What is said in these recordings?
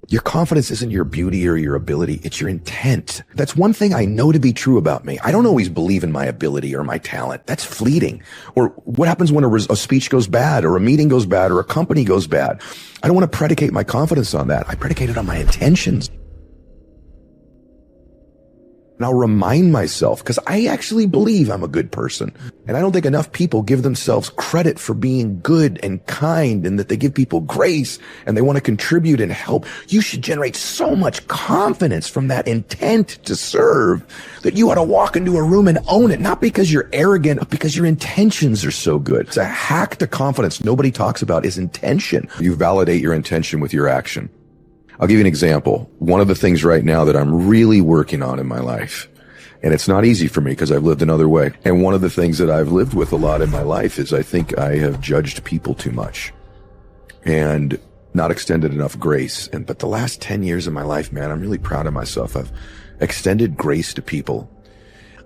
Your confidence isn't your beauty or your ability. It's your intent. That's one thing I know to be true about me. I don't always believe in my ability or my talent. That's fleeting. Or what happens when a speech goes bad or a meeting goes bad or a company goes bad? I don't want to predicate my confidence on that. I predicate it on my intentions. And I'll remind myself, because I actually believe I'm a good person. And I don't think enough people give themselves credit for being good and kind, and that they give people grace and they want to contribute and help. You should generate so much confidence from that intent to serve that you ought to walk into a room and own it, not because you're arrogant, but because your intentions are so good. It's a hack to confidence nobody talks about is intention. You validate your intention with your action. I'll give you an example. One of the things right now that I'm really working on in my life, and it's not easy for me because I've lived another way. And one of the things that I've lived with a lot in my life is I think I have judged people too much and not extended enough grace. But the last 10 years of my life, man, I'm really proud of myself. I've extended grace to people.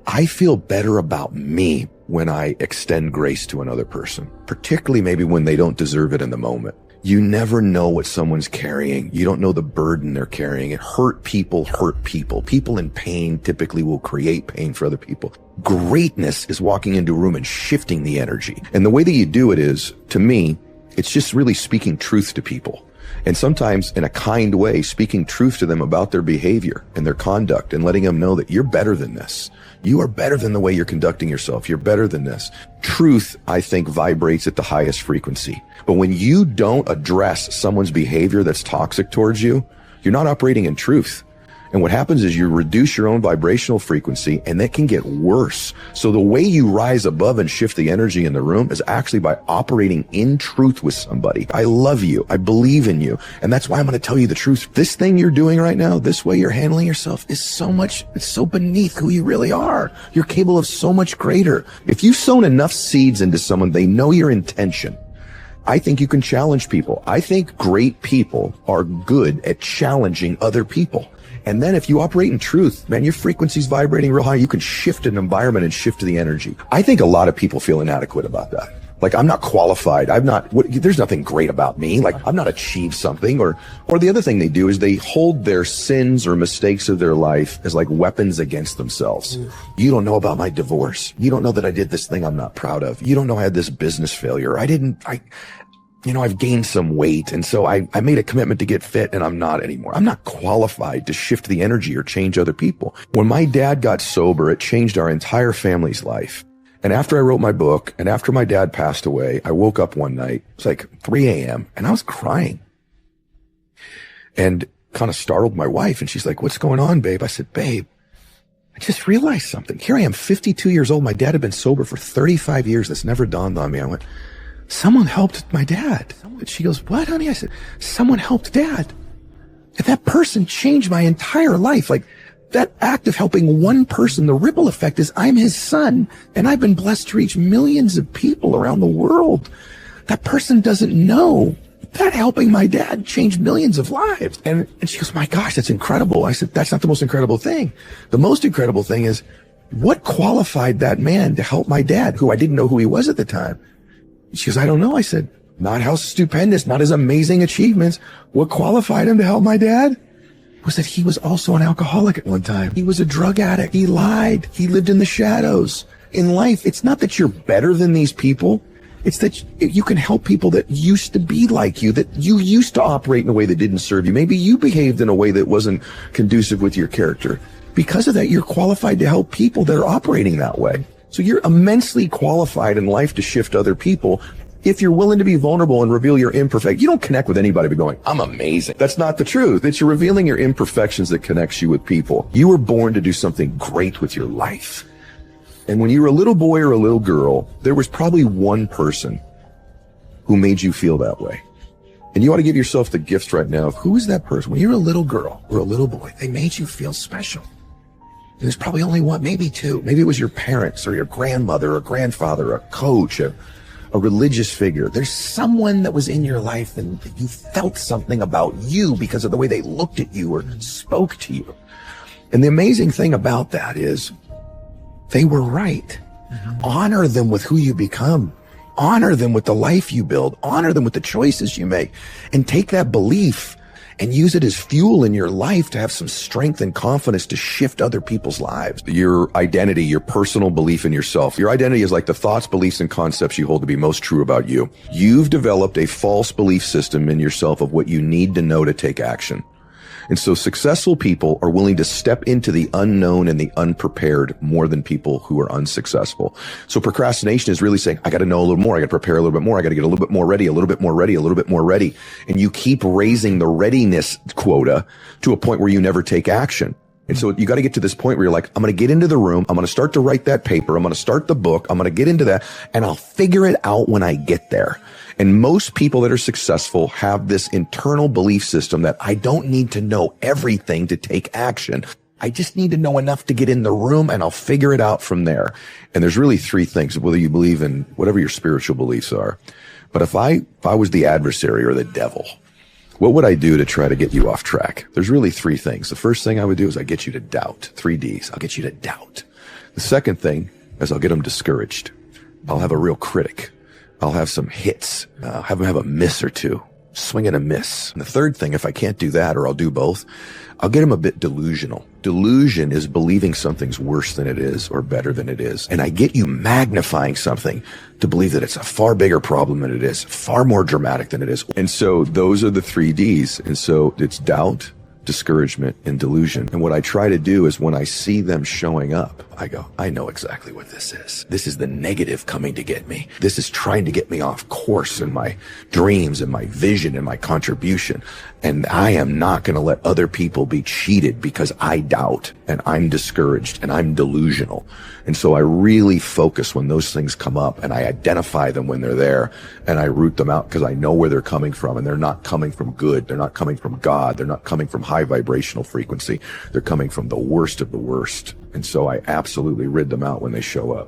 I feel better about me when I extend grace to another person, particularly maybe when they don't deserve it in the moment. You never know what someone's carrying. You don't know the burden they're carrying. And hurt people hurt people. People in pain typically will create pain for other people. Greatness is walking into a room and shifting the energy. And the way that you do it is, to me, it's just really speaking truth to people. And sometimes in a kind way, speaking truth to them about their behavior and their conduct and letting them know that you're better than this. You are better than the way you're conducting yourself. You're better than this. Truth, I think, vibrates at the highest frequency. But when you don't address someone's behavior that's toxic towards you, you're not operating in truth. And what happens is you reduce your own vibrational frequency, and that can get worse. So the way you rise above and shift the energy in the room is actually by operating in truth with somebody. I love you. I believe in you. And that's why I'm going to tell you the truth. This thing you're doing right now, this way you're handling yourself is it's so beneath who you really are. You're capable of so much greater. If you've sown enough seeds into someone, they know your intention. I think you can challenge people. I think great people are good at challenging other people. And then if you operate in truth, man, your frequency's vibrating real high. You can shift an environment and shift the energy. I think a lot of people feel inadequate about that. Like, I'm not qualified. There's nothing great about me. Like, I've not achieved something. Or the other thing they do is they hold their sins or mistakes of their life as like weapons against themselves. You don't know about my divorce. You don't know that I did this thing I'm not proud of. You don't know I had this business failure. I've gained some weight, and so I made a commitment to get fit, and I'm not anymore. I'm not qualified to shift the energy or change other people. When my dad got sober, it changed our entire family's life. And after I wrote my book, and after my dad passed away, I woke up one night, it was like 3 a.m., and I was crying. And kind of startled my wife, and she's like, "What's going on, babe?" I said, "Babe, I just realized something. Here I am, 52 years old. My dad had been sober for 35 years. That's never dawned on me." I went, "Someone helped my dad." And she goes, "What, honey?" I said, "Someone helped Dad. And that person changed my entire life." Like, that act of helping one person, the ripple effect is I'm his son, and I've been blessed to reach millions of people around the world. That person doesn't know that helping my dad changed millions of lives. And she goes, "My gosh, that's incredible." I said, "That's not the most incredible thing. The most incredible thing is what qualified that man to help my dad, who I didn't know who he was at the time." She goes, "I don't know." I said, "Not how stupendous, not his amazing achievements. What qualified him to help my dad was that he was also an alcoholic at one time. He was a drug addict. He lied. He lived in the shadows. In life, it's not that you're better than these people. It's that you can help people that used to be like you, that you used to operate in a way that didn't serve you. Maybe you behaved in a way that wasn't conducive with your character. Because of that, you're qualified to help people that are operating that way. So you're immensely qualified in life to shift other people if you're willing to be vulnerable and reveal your imperfect. You don't connect with anybody by going, "I'm amazing." That's not the truth. It's you're revealing your imperfections that connects you with people. You were born to do something great with your life. And when you were a little boy or a little girl, there was probably one person who made you feel that way. And you ought to give yourself the gifts right now of who is that person. When you're a little girl or a little boy, they made you feel special. And there's probably only one, maybe two. Maybe it was your parents or your grandmother or grandfather, a coach, a religious figure. There's someone that was in your life and you felt something about you because of the way they looked at you or spoke to you. And the amazing thing about that is they were right. Honor them with who you become. Honor them with the life you build. Honor them with the choices you make. And take that belief and use it as fuel in your life to have some strength and confidence to shift other people's lives. Your identity, your personal belief in yourself. Your identity is like the thoughts, beliefs, and concepts you hold to be most true about you. You've developed a false belief system in yourself of what you need to know to take action. And so successful people are willing to step into the unknown and the unprepared more than people who are unsuccessful. So procrastination is really saying, I got to know a little more. I got to prepare a little bit more. I got to get a little bit more ready, a little bit more ready, a little bit more ready. And you keep raising the readiness quota to a point where you never take action. And so you got to get to this point where you're like, I'm going to get into the room. I'm going to start to write that paper. I'm going to start the book. I'm going to get into that and I'll figure it out when I get there. And most people that are successful have this internal belief system that I don't need to know everything to take action. I just need to know enough to get in the room and I'll figure it out from there. And there's really three things, whether you believe in whatever your spiritual beliefs are. But if I was the adversary or the devil, what would I do to try to get you off track? There's really three things. The first thing I would do is I get you to doubt. 3 Ds. I'll get you to doubt. The second thing is I'll get them discouraged. I'll have a real critic. I'll have some hits. Have them have a miss or two. Swing and a miss. And the third thing, if I can't do that, or I'll do both, I'll get them a bit delusional. Delusion is believing something's worse than it is or better than it is. And I get you magnifying something to believe that it's a far bigger problem than it is, far more dramatic than it is. And so those are the 3 Ds. And so it's doubt, discouragement, and delusion. And what I try to do is when I see them showing up, I go, I know exactly what this is. This is the negative coming to get me. This is trying to get me off course in my dreams and my vision and my contribution. And I am not going to let other people be cheated because I doubt and I'm discouraged and I'm delusional. And so I really focus when those things come up and I identify them when they're there and I root them out because I know where they're coming from and they're not coming from good. They're not coming from God. They're not coming from high vibrational frequency. They're coming from the worst of the worst. And so I absolutely rid them out when they show up.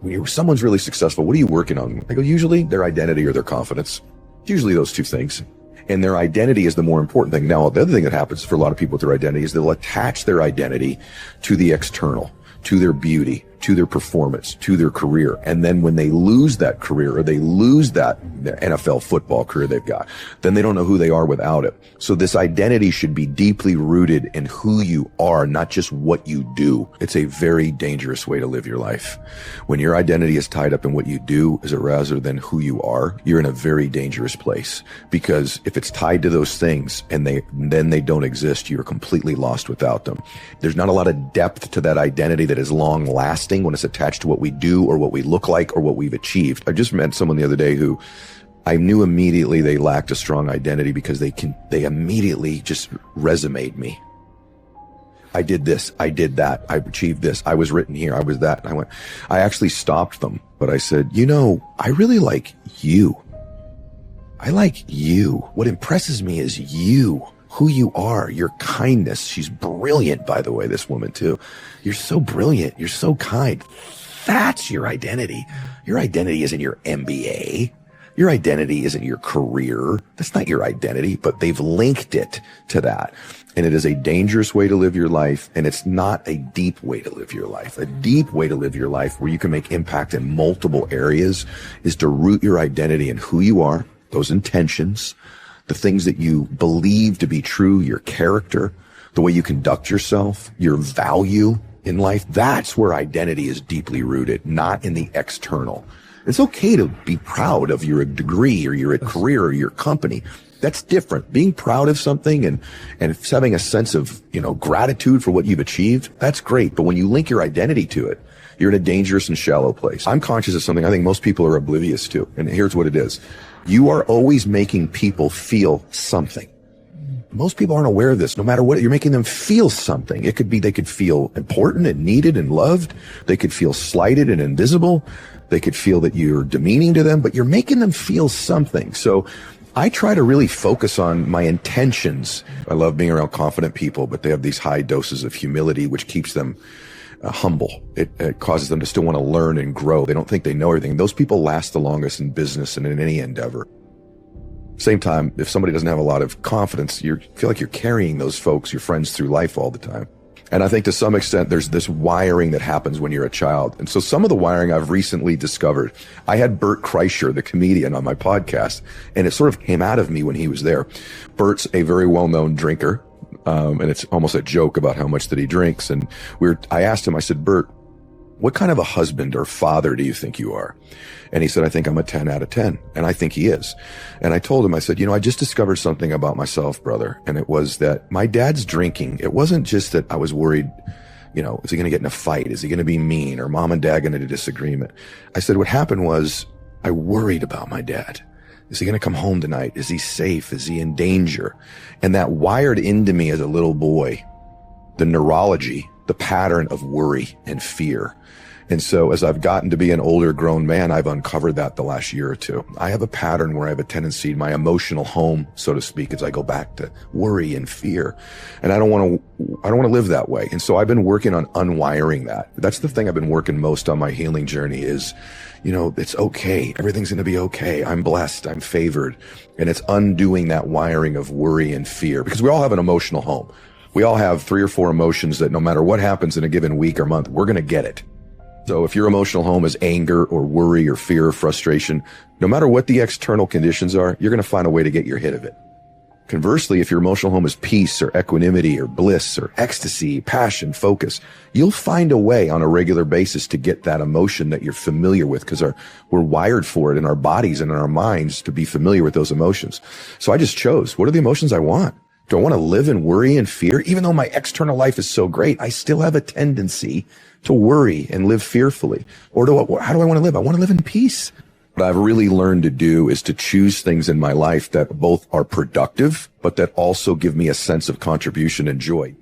When someone's really successful, what are you working on? I go, usually their identity or their confidence. Usually those two things. And their identity is the more important thing. Now, the other thing that happens for a lot of people with their identity is they'll attach their identity to the external, to their beauty, to their performance, to their career. And then when they lose that career or they lose that NFL football career they've got, then they don't know who they are without it. So this identity should be deeply rooted in who you are, not just what you do. It's a very dangerous way to live your life. When your identity is tied up in what you do rather than who you are, you're in a very dangerous place. Because if it's tied to those things and then they don't exist, you're completely lost without them. There's not a lot of depth to that identity that is long lasting when it's attached to what we do or what we look like or what we've achieved. I just met someone the other day who I knew immediately they lacked a strong identity because they immediately just resumed me. I did this. I did that. I achieved this. I was written here. I was that. And I actually stopped them, but I said, I really like you. I like you. What impresses me is you. Who you are, your kindness. She's brilliant, by the way, this woman too. You're so brilliant. You're so kind. That's your identity. Your identity isn't your MBA. Your identity isn't your career. That's not your identity, but they've linked it to that. And it is a dangerous way to live your life. And it's not a deep way to live your life. A deep way to live your life where you can make impact in multiple areas is to root your identity in who you are, those intentions, the things that you believe to be true, your character, the way you conduct yourself, your value in life. That's where identity is deeply rooted, not in the external. It's okay to be proud of your degree or your career or your company. That's different. Being proud of something and having a sense of, gratitude for what you've achieved, that's great. But when you link your identity to it, you're in a dangerous and shallow place. I'm conscious of something I think most people are oblivious to. And here's what it is. You are always making people feel something. Most people aren't aware of this. No matter what, you're making them feel something. It could be they could feel important and needed and loved. They could feel slighted and invisible. They could feel that you're demeaning to them, but you're making them feel something. So I try to really focus on my intentions. I love being around confident people, but they have these high doses of humility, which keeps them humble. It causes them to still want to learn and grow. They don't think they know everything. Those people last the longest in business and in any endeavor. Same time, if somebody doesn't have a lot of confidence, you feel like you're carrying those folks, your friends, through life all the time. And I think to some extent, there's this wiring that happens when you're a child. And so some of the wiring I've recently discovered, I had Bert Kreischer, the comedian, on my podcast, and it sort of came out of me when he was there. Bert's a very well-known drinker. And it's almost a joke about how much that he drinks. And I asked him, I said, Bert, what kind of a husband or father do you think you are? And he said, I think I'm a 10 out of 10. And I think he is. And I told him, I said, I just discovered something about myself, brother. And it was that my dad's drinking. It wasn't just that I was worried, is he going to get in a fight? Is he going to be mean? Or mom and dad going to have a disagreement? I said, what happened was I worried about my dad. Is he going to come home tonight? Is he safe? Is he in danger? And that wired into me as a little boy, the neurology, the pattern of worry and fear. And so as I've gotten to be an older grown man, I've uncovered that the last year or two. I have a pattern where I have a tendency, my emotional home, so to speak, as I go back to worry and fear. And I don't want to live that way. And so I've been working on unwiring that. That's the thing I've been working most on my healing journey is, it's okay. Everything's going to be okay. I'm blessed. I'm favored. And it's undoing that wiring of worry and fear, because we all have an emotional home. We all have 3 or 4 emotions that no matter what happens in a given week or month, we're going to get it. So if your emotional home is anger or worry or fear or frustration, no matter what the external conditions are, you're going to find a way to get your hit of it. Conversely, if your emotional home is peace or equanimity or bliss or ecstasy, passion, focus, you'll find a way on a regular basis to get that emotion that you're familiar with, because we're wired for it in our bodies and in our minds to be familiar with those emotions. So I just chose, what are the emotions I want? Do I want to live in worry and fear? Even though my external life is so great, I still have a tendency to worry and live fearfully. Or how do I want to live? I want to live in peace. What I've really learned to do is to choose things in my life that both are productive, but that also give me a sense of contribution and joy.